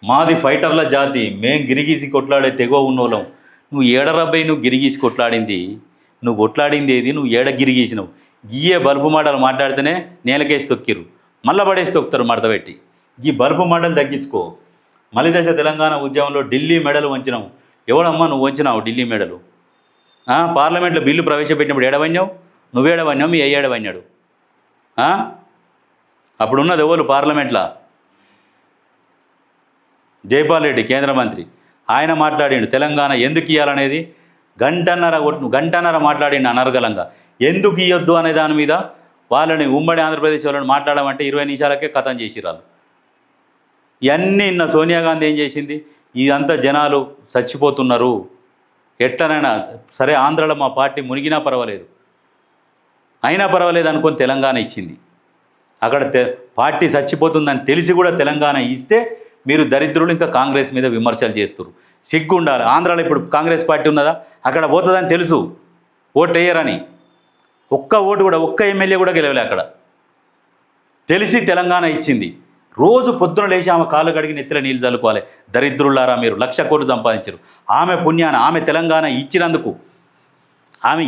మాది ఫైటర్ల జాతి, మేం గిరిగీసి కొట్లాడే తెగో ఉన్నోళ్ళం. నువ్వు ఏడరబ్బై నువ్వు గిరిగీసి కొట్లాడింది, నువ్వు కొట్లాడింది ఏది, నువ్వు ఏడ గిరిగీసినావు? గీయే బల్బు మాటలు మాట్లాడితేనే నేలకేసి తొక్కిరు, మళ్ళా పడేసి తొక్కుతారు మడతపెట్టి. ఈ బల్బు మాటలు తగ్గించుకో. మలిదశ తెలంగాణ ఉద్యమంలో ఢిల్లీ మెడలు వంచినావు. ఎవడమ్మా నువ్వు వంచినావు ఢిల్లీ మెడలు? పార్లమెంట్లో బిల్లు ప్రవేశపెట్టినప్పుడు ఏడవన్నావు? నువ్వేడవన్నావు, మీ అయ్యేడవన్నాడు. అప్పుడున్నది ఎవరు పార్లమెంట్లో? జైపాల్ రెడ్డి కేంద్ర మంత్రి, ఆయన మాట్లాడిండు తెలంగాణ ఎందుకు ఇవ్వాలనేది. గంటన్నర మాట్లాడిండు అనర్గళంగా. ఎందుకు ఇవ్వద్దు అనే దాని మీద వాళ్ళని ఉమ్మడి ఆంధ్రప్రదేశ్ వాళ్ళని మాట్లాడమంటే 20 నిమిషాలకే కథం చేసిరాళ్ళు. ఇవన్నీ నిన్న సోనియా గాంధీ ఏం చేసింది? ఇదంతా జనాలు చచ్చిపోతున్నారు, ఎట్లనైనా సరే ఆంధ్రలో మా పార్టీ మునిగినా పర్వాలేదు, అయినా పర్వాలేదు అనుకొని తెలంగాణ ఇచ్చింది. అక్కడ పార్టీ చచ్చిపోతుందని తెలిసి కూడా తెలంగాణ ఇస్తే మీరు దరిద్రులు ఇంకా కాంగ్రెస్ మీద విమర్శలు చేస్తారు. సిగ్గు ఉండాలి. ఆంధ్రాలో ఇప్పుడు కాంగ్రెస్ పార్టీ ఉన్నదా? అక్కడ పోతుందని తెలుసు, ఓటు వేయరని. ఒక్క ఓటు కూడా, ఒక్క ఎమ్మెల్యే కూడా గెలవలే అక్కడ. తెలిసి తెలంగాణ ఇచ్చింది. రోజు పొద్దున లేచి ఆమె కాళ్ళు కడిగి నెత్తిలో నీళ్ళు చల్లుకోవాలి. దరిద్రులారా మీరు 1,00,000 కోట్లు సంపాదించారు. ఆమె పుణ్యాన, ఆమె తెలంగాణ ఇచ్చినందుకు ఆమె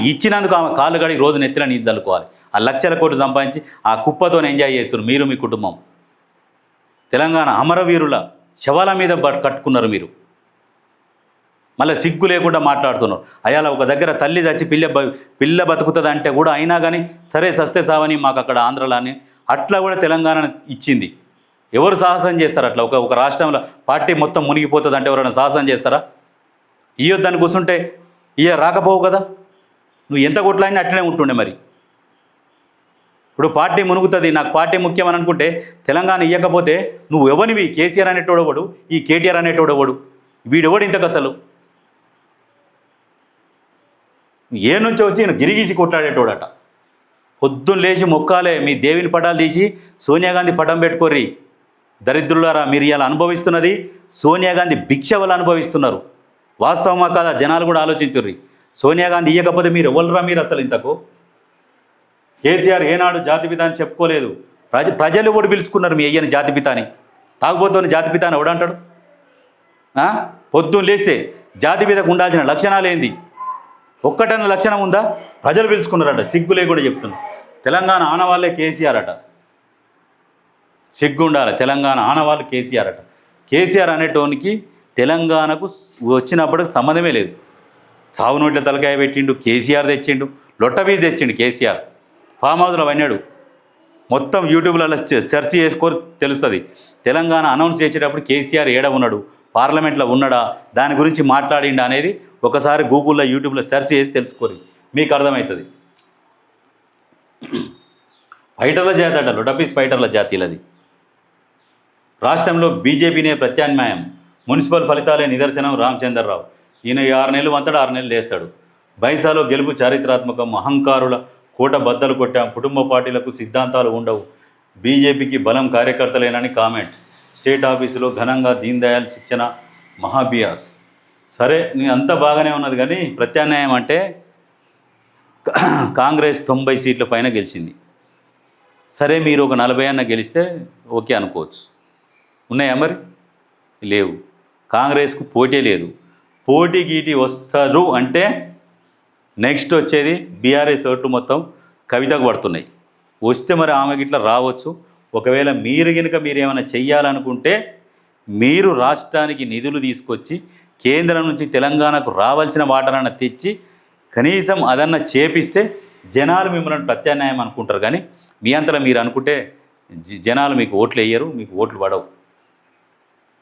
కాళ్ళు కడిగి రోజు నెత్తిలో నీళ్ళు చల్లుకోవాలి. ఆ 1,00,000 కోట్లు సంపాదించి ఆ కుప్పతో ఎంజాయ్ చేస్తున్నారు మీరు, మీ కుటుంబం. తెలంగాణ అమరవీరుల శవాల మీద కట్టుకున్నారు మీరు. మళ్ళీ సిగ్గు లేకుండా మాట్లాడుతున్నారు. అయాల ఒక దగ్గర తల్లి చచ్చి పిల్ల బతుకుతుంది అంటే కూడా అయినా కానీ సరే సస్తే సావని మాకు అక్కడ ఆంధ్రలోని అట్లా కూడా తెలంగాణ ఇచ్చింది. ఎవరు సాహసం చేస్తారు అట్లా? ఒక రాష్ట్రంలో పార్టీ మొత్తం మునిగిపోతుంది అంటే ఎవరైనా సాహసం చేస్తారా? ఇయ్యొద్దని కూర్చుంటే రాకపోవు కదా. నువ్వు ఎంత కొట్లాడినా అట్లనే ఉంటుండే. మరి ఇప్పుడు పార్టీ మునుగుతుంది, నాకు పార్టీ ముఖ్యమని అనుకుంటే తెలంగాణ ఇవ్వకపోతే నువ్వు ఎవనివి? కేసీఆర్ అనేటోడవడు, ఈ కేటీఆర్ అనేటోడవడు, వీడెవడు ఇంతకు అసలు? ఏ నుంచి వచ్చి గిరిగీసి కొట్లాడేటోడట. పొద్దున్న లేచి మొక్కాలే, మీ దేవుని పటాలు తీసి సోనియా గాంధీ పటం పెట్టుకోర్రి. దరిద్రులారా మీరు ఇలా అనుభవిస్తున్నది సోనియా గాంధీ భిక్ష వల్ల అనుభవిస్తున్నారు. వాస్తవమా కాదా? జనాలు కూడా ఆలోచించుర్రి. సోనియా గాంధీ ఇవ్వకపోతే మీరు ఎవరురా మీరు అసలు ఇంతకు? కేసీఆర్ ఏనాడు జాతిపిత అని చెప్పుకోలేదు. ప్రజలు కూడా పిలుచుకున్నారు మీ అయ్యని జాతిపిత అని. తాగుబోతోని జాతిపిత అని ఎవడంటాడు? పొద్దున్న లేస్తే జాతిపితకు ఉండాల్సిన లక్షణాలు ఏంది? ఒక్కటన్న లక్షణం ఉందా? ప్రజలు పిలుచుకున్నారట. సిగ్గులే కూడా చెప్తున్నా. తెలంగాణ ఆనవాళ్ళే కేసీఆర్ అట. సిగ్గు ఉండాలి. తెలంగాణ ఆనవాళ్ళు కేసీఆర్ అట. కేసీఆర్ అనేటోనికి తెలంగాణకు వచ్చినప్పుడు సంబంధమే లేదు. సాగు నోట్ల తలకాయ పెట్టిండు, కేసీఆర్ తెచ్చిండు, లొట్టబీజ్ తెచ్చిండు కేసీఆర్. ఫామ్ హౌస్లో వన్నాడు. మొత్తం యూట్యూబ్లలో సెర్చ్ చేసుకొని తెలుస్తుంది. తెలంగాణ అనౌన్స్ చేసేటప్పుడు కేసీఆర్ ఏడ ఉన్నాడు, పార్లమెంట్లో ఉన్నాడా, దాని గురించి మాట్లాడిండా అనేది ఒకసారి గూగుల్లో యూట్యూబ్లో సెర్చ్ చేసి తెలుసుకోరు, మీకు అర్థమవుతుంది. ఫైటర్ల జాతి అట, లొటపీస్ ఫైటర్ల జాతీలది. రాష్ట్రంలో బీజేపీనే ప్రత్యామ్నాయం, మున్సిపల్ ఫలితాలే నిదర్శనం. రామచంద్రరావు ఈయన 6 నెలలు వంతడు, 6 నెలలు వేస్తాడు. బైసాలో గెలుపు చారిత్రాత్మకం, అహంకారుల కోట బద్దలు కొట్టాం, కుటుంబ పార్టీలకు సిద్ధాంతాలు ఉండవు, బీజేపీకి బలం కార్యకర్తలేనని కామెంట్. స్టేట్ ఆఫీసులో ఘనంగా దీన్ దయాళ్ శిక్షణ మహాభియాస్. సరే నీ అంతా బాగానే ఉన్నది, కానీ ప్రత్యామ్నాయం అంటే కాంగ్రెస్ 90 సీట్ల పైన గెలిచింది. సరే మీరు ఒక 40 అన్న గెలిస్తే ఓకే అనుకోవచ్చు. ఉన్నాయా మరి? లేవు. కాంగ్రెస్కు పోటీ లేదు. పోటీ గీటీ వస్తారు అంటే నెక్స్ట్ వచ్చేది బీఆర్ఎస్ ఓట్లు మొత్తం కవితకు పడుతున్నాయి. వస్తే మరి ఆమె గిట్లా రావచ్చు. ఒకవేళ మీరు కనుక మీరేమైనా చెయ్యాలనుకుంటే మీరు రాష్ట్రానికి నిధులు తీసుకొచ్చి కేంద్రం నుంచి తెలంగాణకు రావాల్సిన వాటనన్నా తెచ్చి కనీసం అదన్నా చేపిస్తే జనాలు మిమ్మల్ని ప్రత్యామ్నాయం అనుకుంటారు. కానీ మీ అంతలో మీరు అనుకుంటే జనాలు మీకు ఓట్లు వేయరు, మీకు ఓట్లు పడవు.